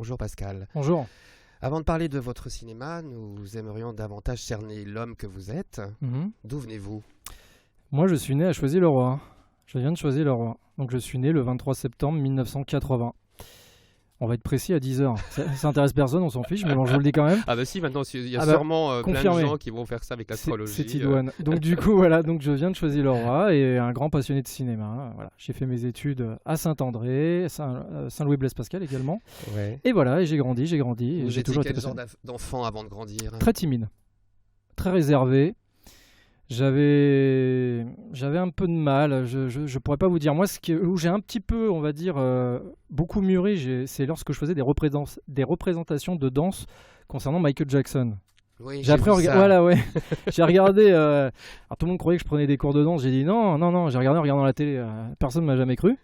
Bonjour Pascal. Bonjour. Avant de parler de votre cinéma, nous aimerions davantage cerner l'homme que vous êtes. D'où venez-vous? Moi, je suis né à Choisy-le-Roi. Je viens de Choisy-le-Roi. Donc, je suis né le 23 septembre 1980. On va être précis à 10h. Ça intéresse personne, on s'en fiche, mais bon, je vous le dis quand même. Ah bah si, maintenant, il y a sûrement plein de gens qui vont faire ça avec l'astrologie. C'est Tidouane. Donc du coup, voilà, donc je viens de Choisy-le-Roi et un grand passionné de cinéma. Voilà. J'ai fait mes études à Saint-André, Saint-Louis-Blaise-Pascal également. Ouais. Et voilà, et j'ai grandi. Vous J'ai étiez toujours quel été genre d'enfant avant de grandir? très timide, très réservé. J'avais un peu de mal, je pourrais pas vous dire. Moi, où j'ai un petit peu, on va dire, beaucoup mûri, c'est lorsque je faisais des représentations de danse concernant Michael Jackson. Oui, j'ai appris voilà, ouais. J'ai regardé. Alors tout le monde croyait que je prenais des cours de danse. J'ai dit non. J'ai regardé en regardant la télé. Personne m'a jamais cru.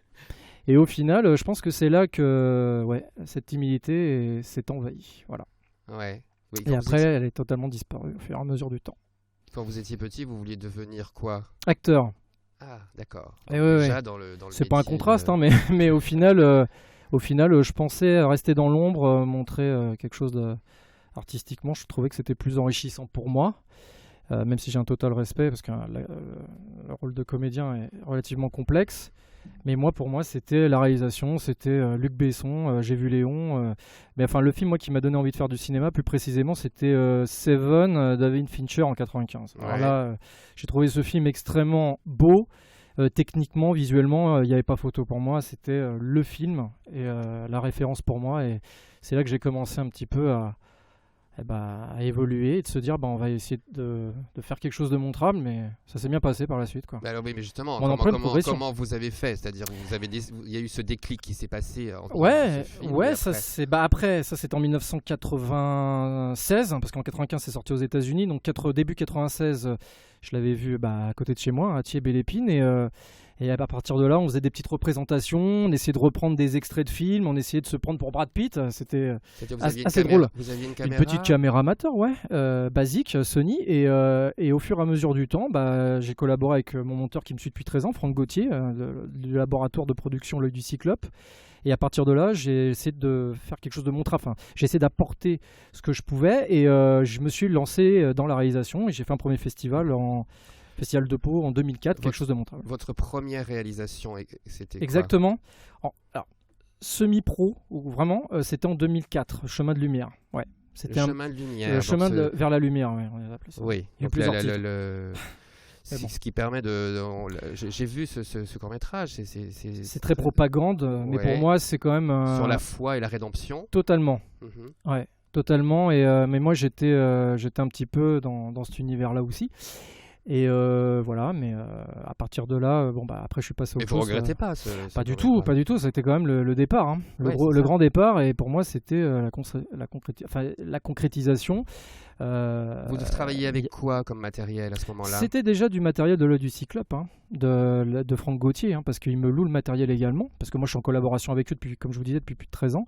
Et au final, je pense que c'est là que cette timidité s'est envahie. Voilà. Ouais. Oui, et après, elle est totalement disparue au fur et à mesure du temps. Quand vous étiez petit, vous vouliez devenir quoi? Acteur. Ah, d'accord. Déjà dans le c'est pas un contraste, hein, mais au final, je pensais rester dans l'ombre, montrer quelque chose artistiquement. Je trouvais que c'était plus enrichissant pour moi, même si j'ai un total respect, parce que le rôle de comédien est relativement complexe. Mais pour moi, c'était la réalisation, c'était Luc Besson, J'ai vu Léon. Mais enfin, le film qui m'a donné envie de faire du cinéma, plus précisément, c'était Seven, David Fincher en 95. Ouais. Alors là, j'ai trouvé ce film extrêmement beau. Techniquement, visuellement, il n'y avait pas photo pour moi. C'était le film et la référence pour moi. Et c'est là que j'ai commencé un petit peu à évoluer et de se dire on va essayer de faire quelque chose de montrable, mais ça s'est bien passé par la suite, quoi. Alors oui, mais justement, comment vous avez fait? C'est-à-dire, il y a eu ce déclic qui s'est passé ça c'est après ça, c'était en 1996, parce qu'en 95 c'est sorti aux États-Unis, donc début 96 je l'avais vu à côté de chez moi à Thiers-Belle-Épine, et à partir de là, on faisait des petites représentations, on essayait de reprendre des extraits de films, on essayait de se prendre pour Brad Pitt. C'était assez drôle. Vous aviez une petite caméra amateur, basique, Sony. Et au fur et à mesure du temps, j'ai collaboré avec mon monteur qui me suit depuis 13 ans, Franck Gauthier, du laboratoire de production L'Œil du Cyclope. Et à partir de là, j'ai essayé de faire quelque chose de montrable. Enfin, j'ai essayé d'apporter ce que je pouvais. Et je me suis lancé dans la réalisation. Et j'ai fait un premier festival Festival de Pau en 2004, quelque chose de montrable. Votre première réalisation, c'était quoi? Exactement. Alors, semi-pro, ou vraiment, c'était en 2004, Chemin de Lumière. Ouais. C'était Chemin de Lumière. Le chemin vers la lumière, on a appelé ça. Oui. Il y a plusieurs titres. Ce qui permet j'ai vu ce court-métrage. C'est très propagande, mais pour moi, c'est quand même... Sur la foi et la rédemption. Totalement. Ouais, totalement. Mais moi, j'étais un petit peu dans cet univers-là aussi. Et voilà, mais à partir de là, après je suis passé au Mais vous regrettez pas pas du tout, ça a été quand même le départ, hein. Le grand départ, et pour moi c'était la concrétisation. Vous travailliez avec quoi comme matériel à ce moment-là? C'était déjà du matériel de L'Œil du Cyclope, hein, de Franck Gauthier, hein, parce qu'il me loue le matériel également, parce que moi je suis en collaboration avec eux depuis, comme je vous disais, depuis plus de 13 ans,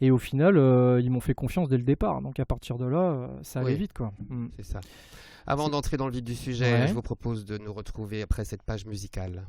et au final ils m'ont fait confiance dès le départ, donc à partir de là ça allait vite, quoi. C'est ça. Avant d'entrer dans le vif du sujet, je vous propose de nous retrouver après cette page musicale.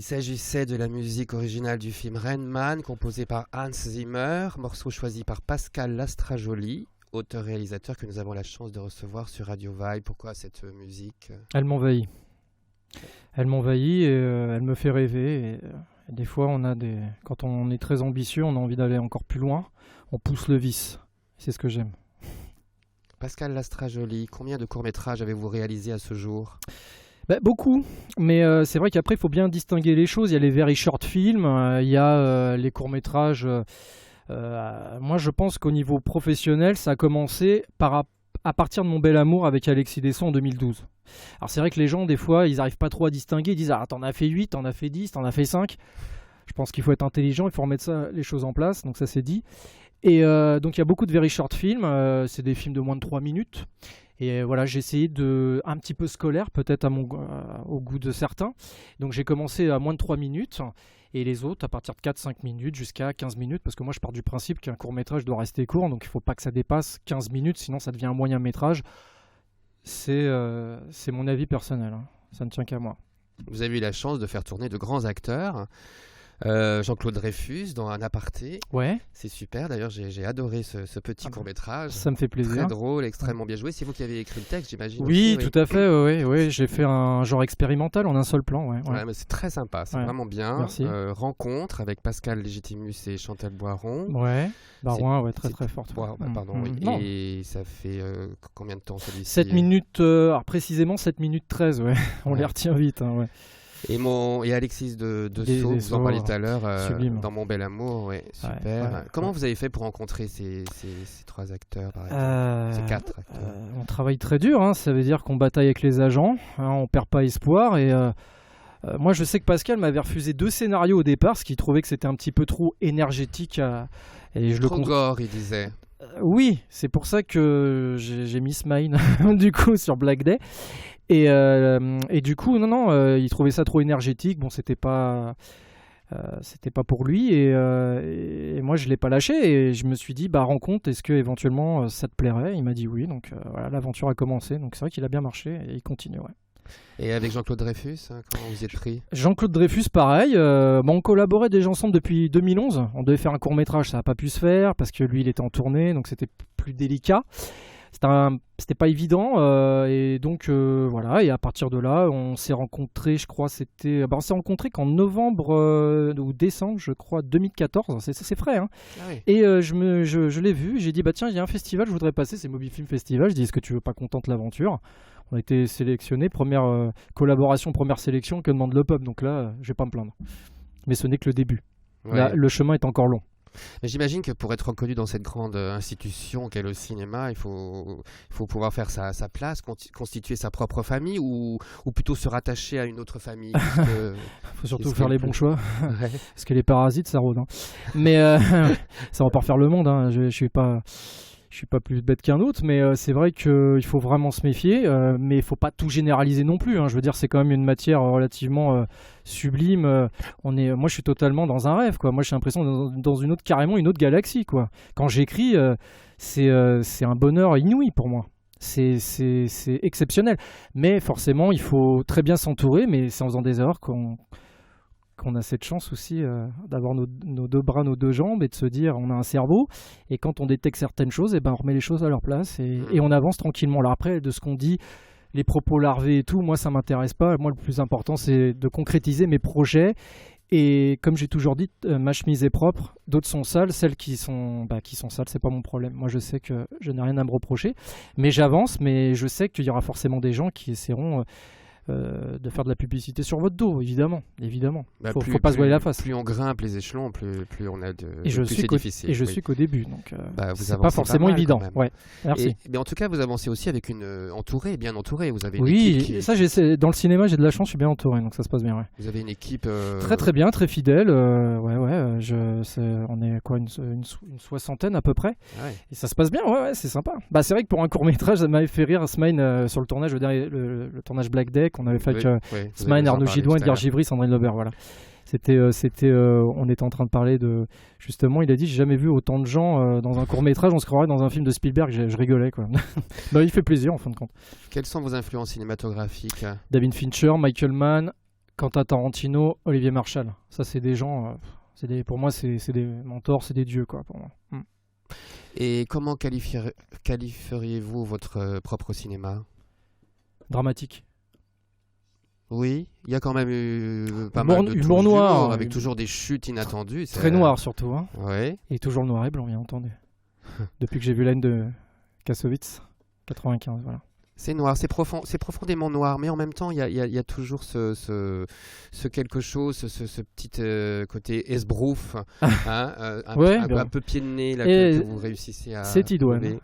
s'agissait de la musique originale du film Rain Man, composée par Hans Zimmer, morceau choisi par Pascal Lastrajoli, auteur-réalisateur que nous avons la chance de recevoir sur Radio Vibe. Pourquoi cette musique ? Elle m'envahit. Elle m'envahit et elle me fait rêver. Et des fois, quand on est très ambitieux, on a envie d'aller encore plus loin. On pousse le vice. C'est ce que j'aime. Pascal Lastrajoli, combien de courts-métrages avez-vous réalisé à ce jour ? Beaucoup, mais c'est vrai qu'après il faut bien distinguer les choses. Il y a les very short films, il y a les courts-métrages. Moi je pense qu'au niveau professionnel, ça a commencé à partir de Mon Bel Amour avec Alexis Desson en 2012. Alors c'est vrai que les gens des fois ils n'arrivent pas trop à distinguer, ils disent t'en as fait 8, t'en as fait 10, t'en as fait 5. Je pense qu'il faut être intelligent, il faut remettre les choses en place, donc ça c'est dit. Et donc il y a beaucoup de very short films, c'est des films de moins de 3 minutes. Et voilà, j'ai essayé un petit peu scolaire, peut-être au goût de certains. Donc j'ai commencé à moins de 3 minutes et les autres à partir de 4-5 minutes jusqu'à 15 minutes. Parce que moi je pars du principe qu'un court-métrage doit rester court, donc il ne faut pas que ça dépasse 15 minutes, sinon ça devient un moyen-métrage. C'est mon avis personnel, hein. Ça ne tient qu'à moi. Vous avez eu la chance de faire tourner de grands acteurs. Jean-Claude Dreyfus dans Un aparté. Ouais. C'est super. D'ailleurs, j'ai adoré ce petit court-métrage. Ça me fait plaisir. Très drôle, extrêmement bien joué. C'est vous qui avez écrit le texte, j'imagine. Oui, aussi, tout à fait. Oui. J'ai fait un genre expérimental en un seul plan. Ouais. Mais c'est très sympa. C'est vraiment bien. Merci. Rencontre avec Pascal Légitimus et Chantal Boiron. Ouais. Barouin, très très forte. Pardon. Et ça fait combien de temps celui-ci ? 7 minutes. Alors précisément 7 minutes 13. Ouais. On les retient vite. Hein, ouais. Et Alexis de Sceaux, vous en parliez tout à l'heure, dans Mon Bel Amour, super. Comment vous avez fait pour rencontrer ces 3 acteurs, par exemple, ces 4 acteurs ? On travaille très dur, hein, ça veut dire qu'on bataille avec les agents, hein, on perd pas espoir. Et moi, je sais que Pascal m'avait refusé 2 scénarios au départ, parce qu'il trouvait que c'était un petit peu trop énergétique. Trop gore, il disait. Oui, c'est pour ça que j'ai mis Smile du coup sur Black Day. Et du coup, il trouvait ça trop énergétique. Bon, c'était pas pour lui. Et moi, je l'ai pas lâché. Et je me suis dit, rencontre, est-ce que éventuellement ça te plairait ? Il m'a dit oui. Donc voilà, l'aventure a commencé. Donc c'est vrai qu'il a bien marché et il continue. Ouais. Et avec Jean-Claude Dreyfus, comment vous y êtes pris ? Jean-Claude Dreyfus, pareil. On collaborait déjà ensemble depuis 2011. On devait faire un court-métrage, ça n'a pas pu se faire parce que lui, il était en tournée, donc c'était plus délicat. C'était pas évident. Et donc, voilà. Et à partir de là, on s'est rencontrés, je crois, on s'est rencontrés qu'en novembre ou décembre, je crois, 2014. C'est frais, hein. Ah oui. Et je l'ai vu. J'ai dit, tiens, il y a un festival, je voudrais passer, c'est Mobile Film Festival. Je dis, est-ce que tu veux pas contenter l'aventure ? On a été sélectionnés, première collaboration, première sélection, que demande le peuple. Donc là, je vais pas me plaindre. Mais ce n'est que le début. Ouais. Là, le chemin est encore long. Mais j'imagine que pour être reconnu dans cette grande institution qu'est le cinéma, il faut pouvoir faire sa place, constituer sa propre famille ou plutôt se rattacher à une autre famille. Il faut surtout faire les bons choix. Ouais. Parce que les parasites, ça rôde. Hein. Mais ça va pas refaire le monde. Hein. Je suis pas plus bête qu'un autre, mais c'est vrai qu'il faut vraiment se méfier, mais il faut pas tout généraliser non plus. Hein. Je veux dire, c'est quand même une matière relativement sublime. Moi, je suis totalement dans un rêve, quoi. Moi, j'ai l'impression dans carrément une autre galaxie, quoi. Quand j'écris, c'est un bonheur inouï pour moi. C'est exceptionnel. Mais forcément, il faut très bien s'entourer, mais c'est en faisant des erreurs qu'on a cette chance aussi d'avoir nos 2 bras, nos 2 jambes et de se dire on a un cerveau et quand on détecte certaines choses, on remet les choses à leur place et on avance tranquillement. Alors après, de ce qu'on dit, les propos larvés et tout, moi ça m'intéresse pas. Moi le plus important c'est de concrétiser mes projets et comme j'ai toujours dit, ma chemise est propre, d'autres sont sales, celles qui sont sales c'est pas mon problème. Moi je sais que je n'ai rien à me reprocher, mais j'avance, mais je sais qu'il y aura forcément des gens qui essaieront de faire de la publicité sur votre dos, évidemment. Faut pas se voiler la face. Plus on grimpe les échelons, plus on a plus c'est difficile. Et je suis qu'au début, donc c'est pas forcément évident. Ouais. Merci. Mais en tout cas, vous avancez aussi avec une bien entourée. Vous avez une équipe ça, dans le cinéma, j'ai de la chance, je suis bien entouré, donc ça se passe bien. Ouais. Vous avez une équipe très très bien, très fidèle. On est quoi, une soixantaine à peu près. Ah ouais. Et ça se passe bien. Ouais, c'est sympa. C'est vrai que pour un court métrage, ça m'avait fait rire Smine sur le tournage, je veux dire, le tournage Black Day qu'on avait fait avec Smine, Arnaud Gidouin, Edgar Givry, Sandrine Lebert, voilà. On était en train de parler de... Justement, il a dit, j'ai jamais vu autant de gens dans un court-métrage, on se croirait dans un film de Spielberg, je rigolais, quoi. Il fait plaisir, en fin de compte. Quelles sont vos influences cinématographiques ? David Fincher, Michael Mann, Quentin Tarantino, Olivier Marchal. Ça, c'est des gens, pour moi, c'est des mentors, c'est des dieux, quoi, pour moi. Et comment qualifieriez-vous votre propre cinéma? Dramatique. Oui, il y a quand même eu pas mal de humour noir, avec toujours des chutes inattendues. Très noir surtout. Hein. Ouais. Et toujours le noir et blanc, bien entendu. Depuis que j'ai vu la haine de Kassovitz, 95, voilà. C'est noir, c'est profond, c'est profondément noir, mais en même temps, il y a toujours ce quelque chose, ce petit côté esbrouf, hein, un peu pied de nez là, que vous réussissez à C'est idoine,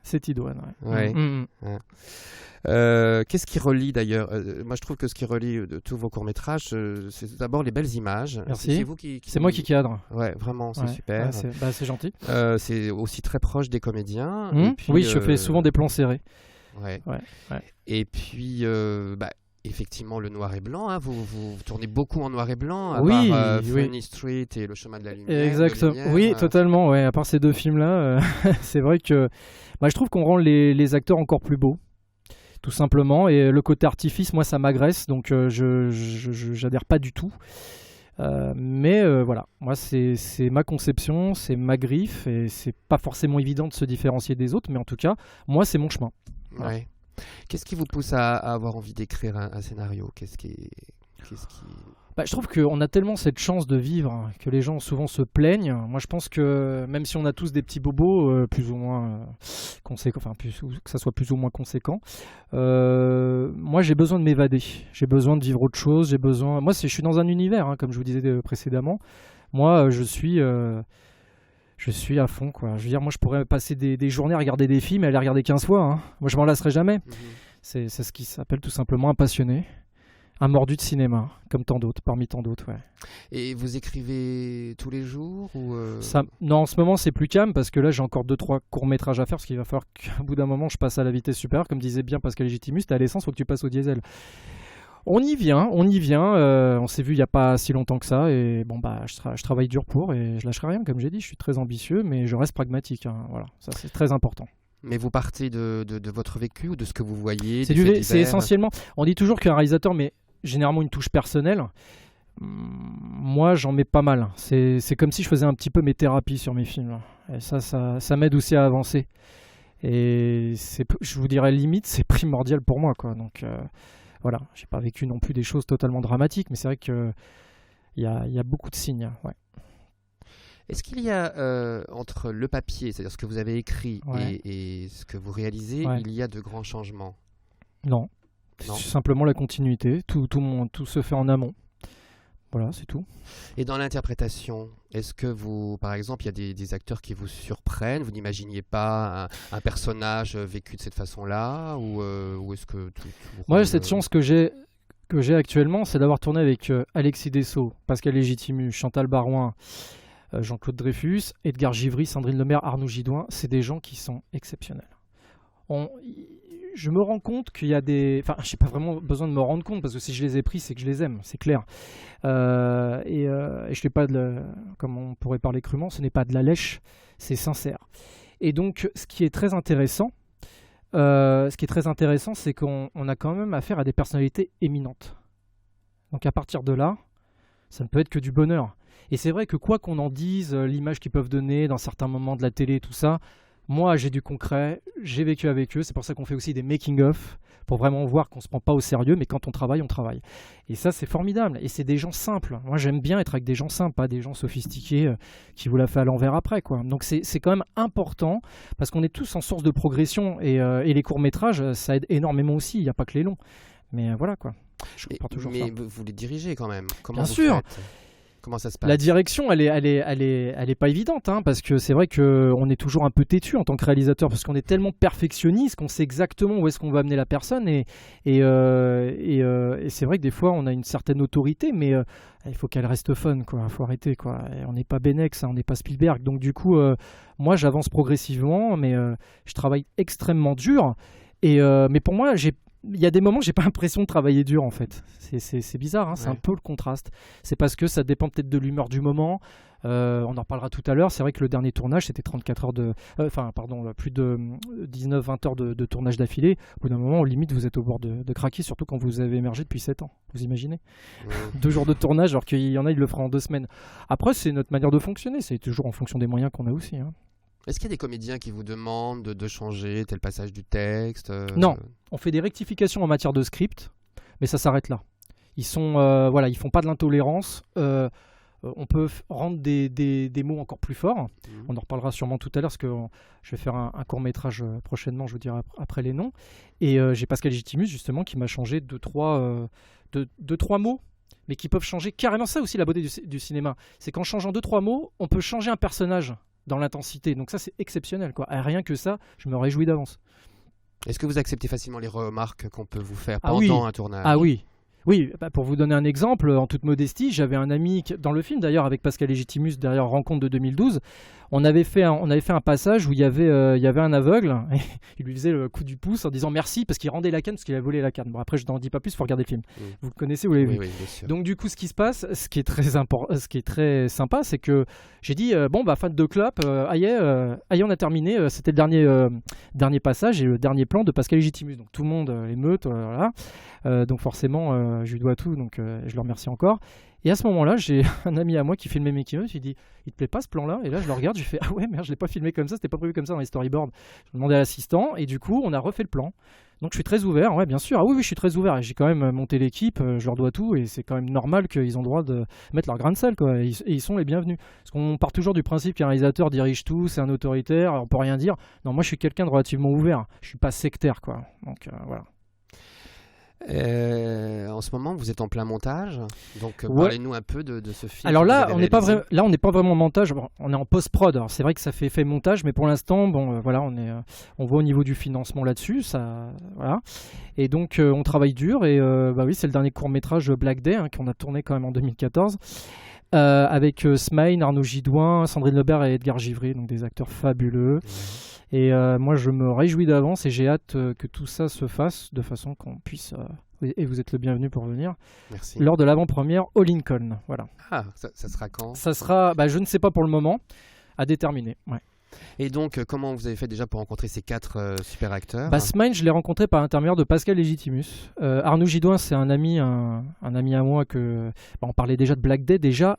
ouais. Ouais. Qu'est-ce qui relie d'ailleurs moi je trouve que ce qui relie tous vos courts-métrages, c'est d'abord les belles images. Merci. C'est vous qui... C'est moi qui cadre. Ouais, vraiment, c'est super. Ouais, c'est gentil. C'est aussi très proche des comédiens. Et puis, oui, je fais souvent des plans serrés. Ouais. Et puis, effectivement, le noir et blanc. Hein, vous tournez beaucoup en noir et blanc, à part Funny Street et Le Chemin de la Lumière. Exactement. Oui, totalement. Ouais. À part ces deux films-là, c'est vrai que je trouve qu'on rend les acteurs encore plus beaux. Tout simplement, et le côté artifice, moi ça m'agresse, donc je n'adhère pas du tout. Mais voilà, moi c'est ma conception, c'est ma griffe, et c'est pas forcément évident de se différencier des autres, mais en tout cas, moi c'est mon chemin. Voilà. Ouais. Qu'est-ce qui vous pousse à avoir envie d'écrire un scénario? Qu'est-ce qui... Je trouve qu'on a tellement cette chance de vivre que les gens souvent se plaignent. Moi, je pense que même si on a tous des petits bobos plus ou moins conséquents, que ça soit plus ou moins conséquent, moi j'ai besoin de m'évader. J'ai besoin de vivre autre chose. Moi, je suis dans un univers, hein, comme je vous disais précédemment. Moi, je suis à fond, quoi. Je veux dire, moi, je pourrais passer des journées à regarder des films et à les regarder 15 fois. Hein. Moi, je m'en lasserai jamais. C'est ce qui s'appelle tout simplement un passionné. Un mordu de cinéma, comme tant d'autres, parmi tant d'autres, ouais. Et vous écrivez tous les jours ou Non, en ce moment c'est plus calme parce que là j'ai encore 2-3 courts-métrages à faire parce qu'il va falloir qu'au bout d'un moment je passe à la vitesse supérieure, comme disait bien Pascal Légitimus, t'es à l'essence, faut que tu passes au diesel. On y vient, on s'est vu il n'y a pas si longtemps que ça et bon je travaille dur pour et je lâcherai rien, comme j'ai dit, je suis très ambitieux mais je reste pragmatique, hein, voilà, ça c'est très important. Mais vous partez de votre vécu ou de ce que vous voyez? C'est essentiellement, on dit toujours qu'un réalisateur met généralement une touche personnelle. Moi, j'en mets pas mal. C'est comme si je faisais un petit peu mes thérapies sur mes films. Et ça m'aide aussi à avancer. Et je vous dirais limite, c'est primordial pour moi, quoi. Donc voilà, j'ai pas vécu non plus des choses totalement dramatiques, mais c'est vrai que il y a beaucoup de signes. Ouais. Est-ce qu'il y a entre le papier, c'est-à-dire ce que vous avez écrit, et ce que vous réalisez, il y a de grands changements? Non. C'est simplement la continuité, tout se fait en amont. Voilà, c'est tout. Et dans l'interprétation, est-ce que vous, par exemple, il y a des acteurs qui vous surprennent? Vous n'imaginiez pas un personnage vécu de cette façon-là, ou est-ce que tout Moi, cette chance que j'ai actuellement, c'est d'avoir tourné avec Alexis Dessau, Pascal Légitimus, Chantal Barouin, Jean-Claude Dreyfus, Edgar Givry, Sandrine Lemaire, Arnaud Gidouin. C'est des gens qui sont exceptionnels. Je me rends compte qu'il y a des... Enfin, je n'ai pas vraiment besoin de me rendre compte, parce que si je les ai pris, c'est que je les aime, c'est clair. Et je fais pas comme on pourrait parler crûment, ce n'est pas de la lèche, c'est sincère. Et donc, ce qui est très intéressant, c'est qu'on a quand même affaire à des personnalités éminentes. Donc à partir de là, ça ne peut être que du bonheur. Et c'est vrai que quoi qu'on en dise, l'image qu'ils peuvent donner dans certains moments de la télé, tout ça... Moi, j'ai du concret, j'ai vécu avec eux, c'est pour ça qu'on fait aussi des making-of, pour vraiment voir qu'on ne se prend pas au sérieux, mais quand on travaille, on travaille. Et ça, c'est formidable, et c'est des gens simples. Moi, j'aime bien être avec des gens simples, pas des gens sophistiqués qui vous la fait à l'envers après, quoi. Donc c'est quand même important, parce qu'on est tous en source de progression, et les courts-métrages, ça aide énormément aussi, il n'y a pas que les longs. Mais voilà, quoi. Mais vous les dirigez quand même. Comment bien vous sûr. Faites? Comment ça se passe? La direction, elle est pas évidente, hein, parce que c'est vrai qu'on est toujours un peu têtu en tant que réalisateur, parce qu'on est tellement perfectionniste qu'on sait exactement où est-ce qu'on va amener la personne, et c'est vrai que des fois on a une certaine autorité, mais il faut qu'elle reste fun, quoi. Faut arrêter, quoi. Et on n'est pas Benex, hein, on n'est pas Spielberg, donc du coup, moi j'avance progressivement, mais je travaille extrêmement dur, mais pour moi il y a des moments où j'ai pas l'impression de travailler dur en fait. C'est bizarre, hein, c'est un peu le contraste. C'est parce que ça dépend peut-être de l'humeur du moment. On en reparlera tout à l'heure. C'est vrai que le dernier tournage, c'était 34 heures plus de 19-20 heures de tournage d'affilée. Au bout d'un moment, limite, vous êtes au bord de craquer, surtout quand vous avez émergé depuis 7 ans. Vous imaginez 2 jours de tournage, alors qu'il y en a, ils le feront en 2 semaines. Après, c'est notre manière de fonctionner. C'est toujours en fonction des moyens qu'on a aussi. Hein. Est-ce qu'il y a des comédiens qui vous demandent de changer tel passage du texte Non, on fait des rectifications en matière de script, mais ça s'arrête là. Ils font pas de l'intolérance. On peut rendre des mots encore plus forts. On en reparlera sûrement tout à l'heure parce que je vais faire un court-métrage prochainement, je vous dirai après les noms. Et j'ai Pascal Légitimus justement qui m'a changé 2-3 mots, mais qui peuvent changer carrément. Ça aussi la beauté du cinéma. C'est qu'en changeant 2-3 mots, on peut changer un personnage dans l'intensité. Donc ça c'est exceptionnel, quoi. Et rien que ça, je me réjouis d'avance. Est-ce que vous acceptez facilement les remarques qu'on peut vous faire pendant un tournage ? Ah oui. Oui, pour vous donner un exemple, en toute modestie, j'avais un ami dans le film d'ailleurs avec Pascal Légitimus derrière Rencontre de 2012. On avait fait un passage où il y avait un aveugle. Et il lui faisait le coup du pouce en disant merci parce qu'il rendait la canne parce qu'il a volé la canne. Bon après je n'en dis pas plus, il faut regarder le film. Vous le connaissez, vous l'avez vu. Oui, bien sûr. Donc du coup ce qui se passe, ce qui est très sympa, c'est que j'ai dit fan de clope, aïe on a terminé. C'était le dernier passage et le dernier plan de Pascal Légitimus. Donc tout le monde émeute, voilà. Donc forcément je lui dois tout, donc je le remercie encore. Et à ce moment-là, j'ai un ami à moi qui filmait mes making-of, il dit il te plaît pas ce plan-là? Et là je le regarde, je fais ah ouais merde, je l'ai pas filmé comme ça, c'était pas prévu comme ça dans les storyboards. Je demandais à l'assistant et du coup on a refait le plan. Donc je suis très ouvert, ouais bien sûr. Ah oui je suis très ouvert et j'ai quand même monté l'équipe, je leur dois tout et c'est quand même normal qu'ils ont le droit de mettre leur grain de sel quoi. Et ils sont les bienvenus. Parce qu'on part toujours du principe qu'un réalisateur dirige tout, c'est un autoritaire, on peut rien dire. Non, moi je suis quelqu'un de relativement ouvert, je suis pas sectaire quoi. Donc voilà. En ce moment, vous êtes en plein montage, donc parlez-nous un peu de ce film. Alors là, on n'est pas vraiment en montage, on est en post-prod. Alors c'est vrai que ça fait effet montage, mais pour l'instant, on voit au niveau du financement là-dessus, ça, voilà. Et donc on travaille dur et oui, c'est le dernier court-métrage Black Day qu'on a tourné quand même en 2014. Avec Smaïn, Arnaud Gidouin, Sandrine Lebert et Edgar Givry, donc des acteurs fabuleux. Et moi je me réjouis d'avance et j'ai hâte que tout ça se fasse de façon qu'on puisse, et vous êtes le bienvenu pour venir, merci, lors de l'avant-première au Lincoln. Voilà. Ah, ça sera quand? Ça sera, je ne sais pas pour le moment, à déterminer. Ouais. Et donc, comment vous avez fait déjà pour rencontrer ces 4 super acteurs? Smaïn, je l'ai rencontré par l'intermédiaire de Pascal Légitimus. Arnaud Gidouin, c'est un ami à moi que... on parlait déjà de Black Day, déjà,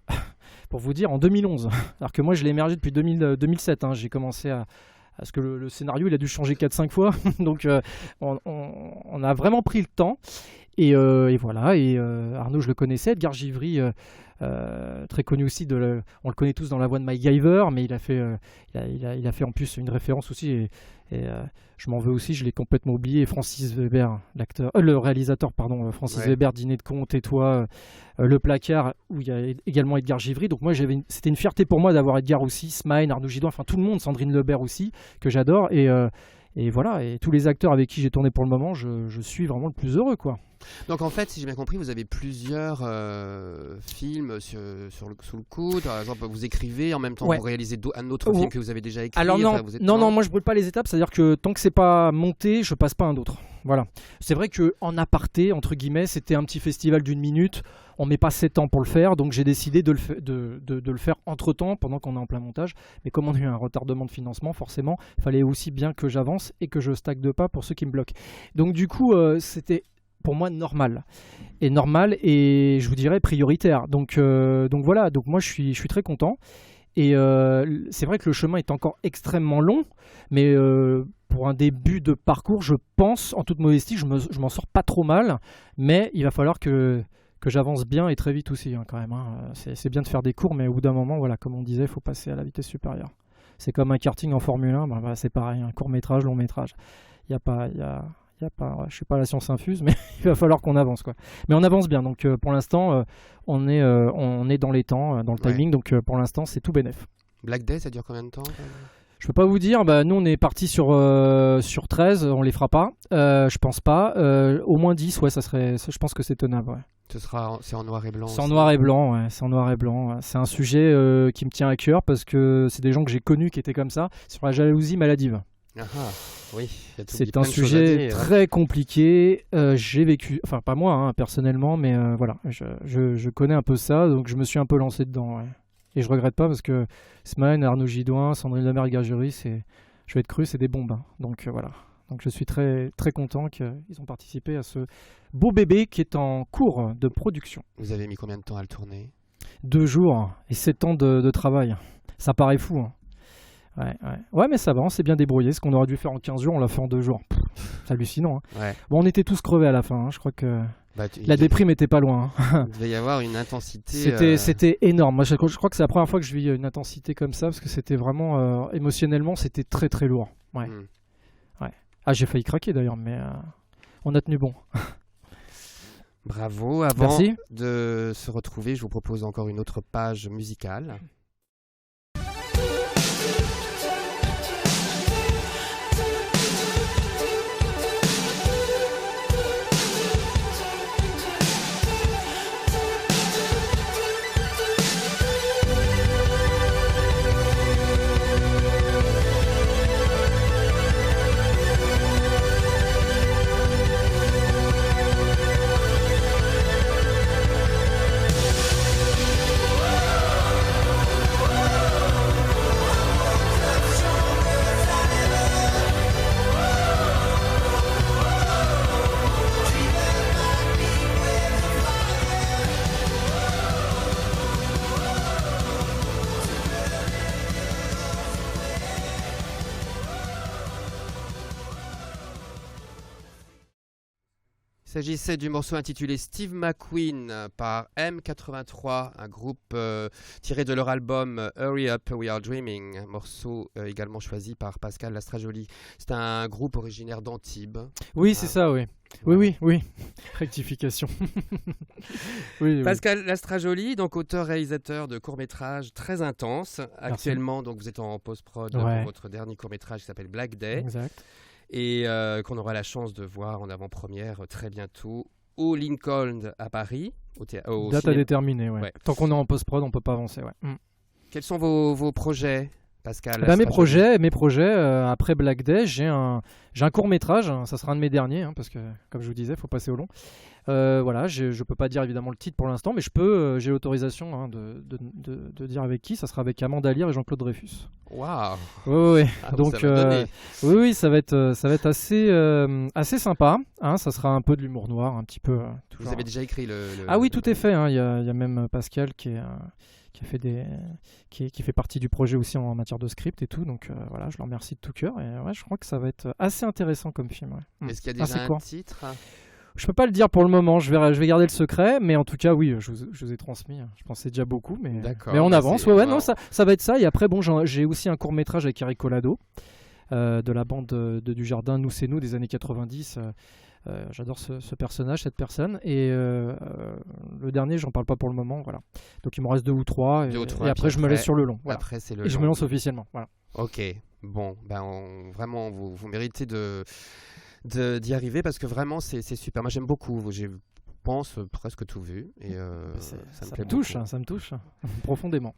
pour vous dire, en 2011. Alors que moi, je l'ai émergé depuis 2007. J'ai commencé à... Parce que le scénario, il a dû changer 4-5 fois. Donc, on a vraiment pris le temps. Et voilà. Et Arnaud, je le connaissais. Edgar Givry... très connu aussi, on le connaît tous dans la voix de MacGyver, mais il a fait en plus une référence aussi, et je m'en veux aussi, je l'ai complètement oublié. Francis Weber, le réalisateur, Francis Weber, Dîner de con, Tais-toi, Le Placard, où il y a également Edgar Givry. Donc moi, c'était une fierté pour moi d'avoir Edgar aussi, Smaïn, Arnaud Gidouin, enfin tout le monde, Sandrine Lebert aussi, que j'adore, et voilà, et tous les acteurs avec qui j'ai tourné pour le moment, je suis vraiment le plus heureux, quoi. Donc en fait, si j'ai bien compris, vous avez plusieurs films sous le coude. Par exemple, vous écrivez, en même temps vous réalisez un autre film que vous avez déjà écrit. Alors non, moi je brûle pas les étapes, c'est-à-dire que tant que c'est pas monté, je passe pas un autre. Voilà. C'est vrai que en aparté, entre guillemets, c'était un petit festival d'1 minute. On met pas 7 ans pour le faire, donc j'ai décidé de le faire entre-temps, pendant qu'on est en plein montage. Mais comme on a eu un retardement de financement, forcément, il fallait aussi bien que j'avance et que je stagne de pas pour ceux qui me bloquent. Donc du coup, c'était pour moi normal et je vous dirais prioritaire. Donc voilà, donc moi je suis très content. Et c'est vrai que le chemin est encore extrêmement long, mais pour un début de parcours, je pense, en toute modestie, je m'en sors pas trop mal, mais il va falloir que j'avance bien et très vite aussi, quand même. C'est bien de faire des cours, mais au bout d'un moment, voilà, comme on disait, il faut passer à la vitesse supérieure. C'est comme un karting en Formule 1, c'est pareil, un court métrage, long métrage. Je suis pas à la science infuse, mais il va falloir qu'on avance, quoi. Mais on avance bien, donc pour l'instant, on est dans les temps, dans le timing, donc pour l'instant, c'est tout bénef. Black Day, ça dure combien de temps? Je peux pas vous dire, nous on est parti sur 13, on les fera pas, je pense pas. Au moins 10, je pense que c'est tenable, ouais. C'est en noir et blanc. C'est en noir et blanc, ouais, c'est en noir et blanc. C'est un sujet qui me tient à cœur parce que c'est des gens que j'ai connus qui étaient comme ça, sur la jalousie maladive. Oui, il y a C'est un sujet très compliqué. J'ai vécu, enfin pas moi hein, personnellement, mais voilà, je connais un peu ça, donc je me suis un peu lancé dedans. Ouais. Et je regrette pas parce que Smaïn, Arnaud Gidouin, Sandrine Lemaire-Gagerie, je vais être cru, c'est des bombes. Hein. Donc voilà. Donc je suis très, très content qu'ils ont participé à ce beau bébé qui est en cours de production. Vous avez mis combien de temps à le tourner? 2 jours et 7 ans de travail. Ça paraît fou. Hein. Ouais, mais ça va, on s'est bien débrouillé. Ce qu'on aurait dû faire en 15 jours, on l'a fait en 2 jours. C'est hallucinant. Hein. Ouais. Bon, on était tous crevés à la fin. Hein. Je crois que la déprime était pas loin. Hein. Il devait y avoir une intensité. C'était énorme. Moi, je crois que c'est la première fois que je vis une intensité comme ça parce que c'était vraiment émotionnellement, c'était très très lourd. Ouais. Ah, j'ai failli craquer d'ailleurs, mais on a tenu bon. Bravo. Avant Merci. de se retrouver, je vous propose encore une autre page musicale. Il s'agissait du morceau intitulé Steve McQueen par M83, un groupe tiré de leur album Hurry Up We Are Dreaming, morceau également choisi par Pascal Lastrajoli. C'est un groupe originaire d'Antibes. Oui, c'est ça, oui. Oui. Rectification. oui. Pascal Lastrajoli, donc auteur-réalisateur de courts-métrages très intenses. Actuellement, donc, vous êtes en post-prod pour votre dernier court-métrage qui s'appelle Black Day. Exact. Et qu'on aura la chance de voir en avant-première très bientôt au Lincoln à Paris. Date à déterminer, ouais. Tant qu'on est en post-prod, on ne peut pas avancer. Ouais. Quels sont vos projets, Pascal? Mes projets après Black Day, j'ai un court-métrage, ça sera un de mes derniers, hein, parce que, comme je vous disais, il faut passer au long. Voilà, je ne peux pas dire évidemment le titre pour l'instant, mais j'ai l'autorisation hein, de dire avec qui. Ça sera avec Amanda Lear et Jean-Claude Dreyfus. Waouh. Oui. Donc, ça va être assez sympa. Hein, ça sera un peu de l'humour noir, un petit peu. Vous avez déjà écrit Ah oui, tout est fait. Hein. Il y a même Pascal qui fait partie du projet aussi en matière de script et tout. Donc voilà, je le remercie de tout cœur. Et ouais, je crois que ça va être assez intéressant comme film. Ouais. Est-ce qu'il y a déjà un titre? Je peux pas le dire pour le moment, je vais garder le secret, mais en tout cas, oui, je vous ai transmis. Je pensais déjà beaucoup, mais on avance. Non, ça va être ça. Et après, bon, j'ai aussi un court-métrage avec Eric Collado, de la bande du Jardin Nous c'est nous des années 90. J'adore ce personnage, cette personne. Et le dernier, j'en parle pas pour le moment. Voilà. Donc il me reste 2 ou 3. Et après, je me laisse sur le long. Voilà. Après, c'est le long. Je me lance officiellement. Voilà. Ok. Bon, vraiment, vous méritez d'y arriver parce que vraiment c'est super. Moi j'aime beaucoup, je pense presque tout vu et ça me touche, ça me touche profondément.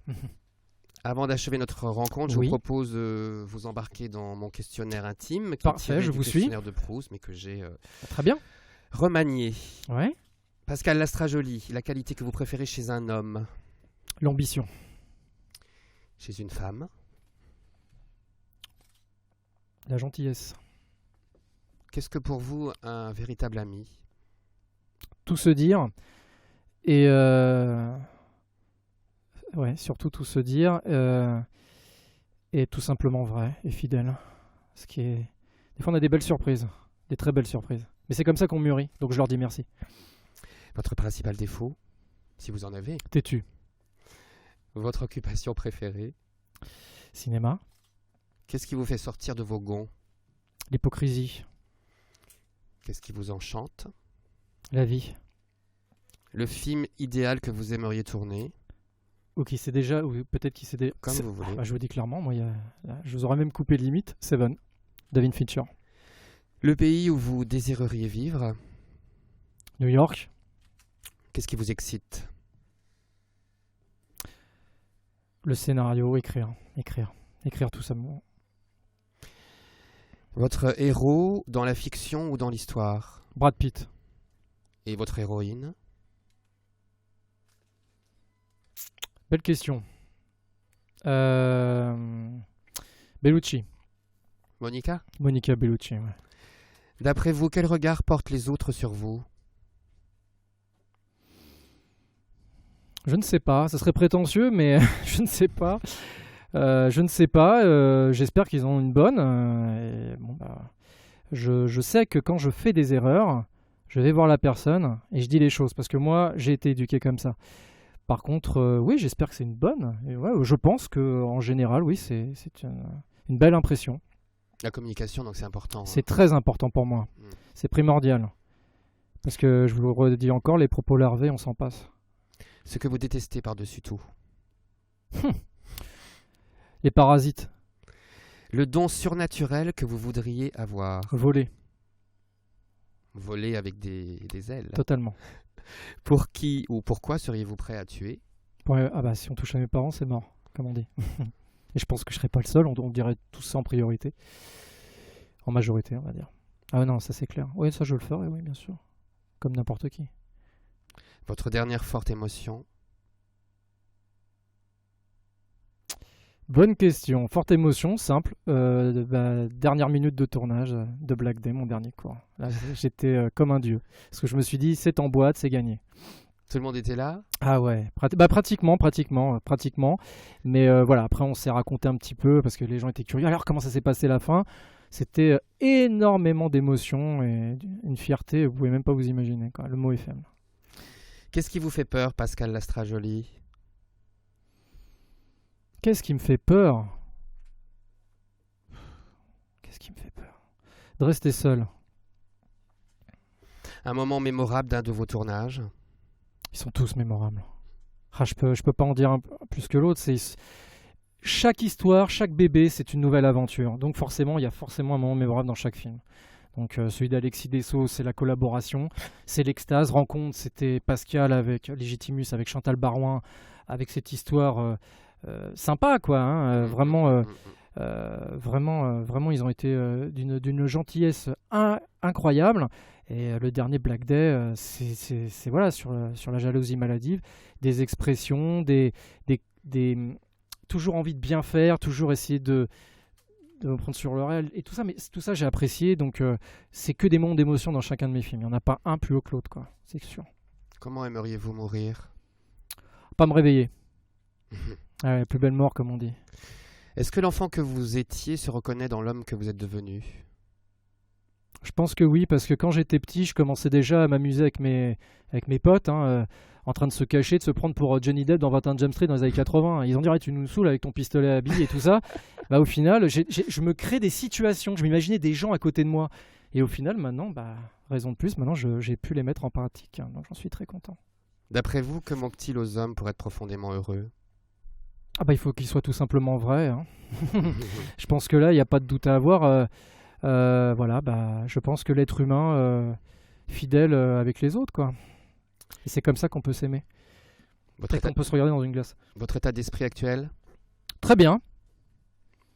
Avant d'achever notre rencontre, je vous propose de vous embarquer dans mon questionnaire intime qui Parfait, je vous suis. Questionnaire de Proust mais que j'ai très bien remanié. Ouais. Pascal Lastrajoli, la qualité que vous préférez chez un homme? L'ambition. Chez une femme? La gentillesse. Qu'est-ce que pour vous un véritable ami? Tout se dire et surtout tout se dire et tout simplement vrai et fidèle. Ce qui est des fois on a des belles surprises, des très belles surprises. Mais c'est comme ça qu'on mûrit. Donc je leur dis merci. Votre principal défaut, si vous en avez? Têtu. Votre occupation préférée? Cinéma. Qu'est-ce qui vous fait sortir de vos gonds? L'hypocrisie. Qu'est-ce qui vous enchante? La vie. Le film idéal que vous aimeriez tourner? Ou qui sait déjà, ou peut-être qui sait déjà. Comme vous voulez. Je vous dis clairement, moi, je vous aurais même coupé de limite. Seven. David Fincher. Le pays où vous désireriez vivre? New York. Qu'est-ce qui vous excite? Le scénario, écrire tout ça. Votre héros dans la fiction ou dans l'histoire? Brad Pitt. Et votre héroïne? Belle question. Bellucci. Monica? Monica Bellucci, ouais. D'après vous, quel regard portent les autres sur vous? Je ne sais pas, ça serait prétentieux, mais je ne sais pas. Je ne sais pas, j'espère qu'ils ont une bonne. Et bon, bah, je sais que quand je fais des erreurs, je vais voir la personne et je dis les choses, parce que moi, j'ai été éduqué comme ça. Par contre, oui, j'espère que c'est une bonne. Et ouais, je pense qu'en général, oui, c'est une belle impression. La communication, donc c'est important. C'est très important pour moi. Mm. C'est primordial. Parce que, je vous le redis encore, les propos larvés, on s'en passe. Ce que vous détestez par-dessus tout. Les parasites, Le don surnaturel que vous voudriez avoir. voler, Voler avec des ailes. totalement. Pour qui ou pourquoi seriez-vous prêt à tuer? Ouais, ah bah si on touche à mes parents, c'est mort, comme on dit. Et je pense que je serais pas le seul, on dirait tous ça en priorité. En majorité, on va dire. Ah non, ça c'est clair. Oui, ça je le ferais, oui, bien sûr. Comme n'importe qui. Votre dernière forte émotion? Bonne question. Forte émotion, simple. Dernière minute de tournage de Black Day, mon dernier cours. Là, j'étais comme un dieu. Parce que je me suis dit, c'est en boîte, c'est gagné. Tout le monde était là? Ah ouais, pratiquement. Mais voilà, après on s'est raconté un petit peu parce que les gens étaient curieux. Alors comment ça s'est passé la fin? C'était énormément d'émotions et une fierté, vous pouvez même pas vous imaginer, quoi. Le mot est faible. Qu'est-ce qui vous fait peur, Pascal Lastrajoli? Qu'est-ce qui me fait peur? Qu'est-ce qui me fait peur? De rester seul. Un moment mémorable d'un de vos tournages? Ils sont tous mémorables. Ah, je peux pas en dire plus que l'autre. Chaque histoire, chaque bébé, c'est une nouvelle aventure. Donc forcément, il y a forcément un moment mémorable dans chaque film. Donc celui d'Alexis Dessau, c'est la collaboration, c'est l'extase. Rencontre, c'était Pascal avec Légitimus, avec Chantal Barouin, avec cette histoire sympa, quoi. Hein, vraiment, ils ont été d'une gentillesse incroyable. Et le dernier Black Day, c'est voilà, sur la jalousie maladive, des expressions, toujours envie de bien faire, toujours essayer de me prendre sur le réel et tout ça, mais tout ça j'ai apprécié, donc c'est que des moments d'émotion dans chacun de mes films. Il n'y en a pas un plus haut que l'autre, quoi, c'est sûr. Comment aimeriez-vous mourir? Pas me réveiller. Ouais, plus belle mort, comme on dit. Est-ce que l'enfant que vous étiez se reconnaît dans l'homme que vous êtes devenu? Je pense que oui, parce que quand j'étais petit, je commençais déjà à m'amuser avec mes potes, hein, en train de se cacher, de se prendre pour Johnny Depp dans 21 Jump Street dans les années 80. Ils ont dit « tu nous saoules avec ton pistolet à billes et tout ça ». Bah, au final, je me crée des situations, je m'imaginais des gens à côté de moi. Et au final, maintenant, raison de plus, maintenant j'ai pu les mettre en pratique. Hein, donc j'en suis très content. D'après vous, que manque-t-il aux hommes pour être profondément heureux? Il faut qu'ils soient tout simplement vrais. Hein. Je pense que là, il n'y a pas de doute à avoir. Je pense que l'être humain fidèle avec les autres, quoi. Et c'est comme ça qu'on peut s'aimer. Qu'on peut se regarder dans une glace. Votre état d'esprit actuel? Très bien.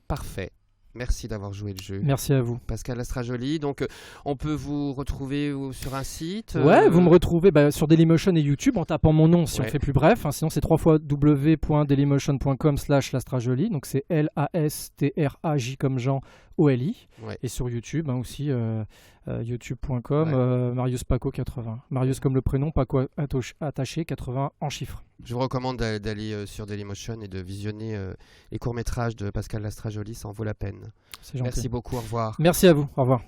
Parfait. Merci d'avoir joué le jeu. Merci à vous. Pascal Lastrajoli. Donc, on peut vous retrouver sur un site? Ouais, vous me retrouvez sur Dailymotion et YouTube en tapant mon nom si on fait plus bref. Hein, sinon, c'est www.dailymotion.com/Lastrajoli. Donc, c'est Lastraj comme Jean OLI. Ouais. Et sur YouTube aussi, youtube.com, Marius Paco 80. Marius comme le prénom, Paco attaché 80 en chiffres. Je vous recommande d'aller sur Dailymotion et de visionner les courts-métrages de Pascal Lastrajoli, ça en vaut la peine. C'est gentil. Merci beaucoup, au revoir. Merci à vous, au revoir.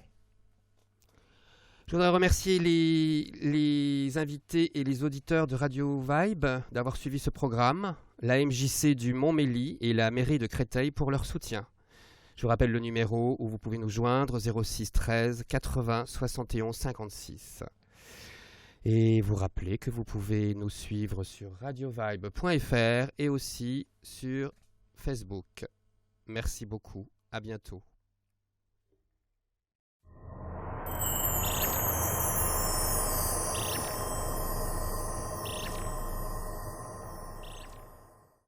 Je voudrais remercier les invités et les auditeurs de Radio Vibe d'avoir suivi ce programme, la MJC du Montmély et la mairie de Créteil pour leur soutien. Je vous rappelle le numéro où vous pouvez nous joindre, 06 13 80 71 56. Et vous rappelez que vous pouvez nous suivre sur radiovibe.fr et aussi sur Facebook. Merci beaucoup, à bientôt.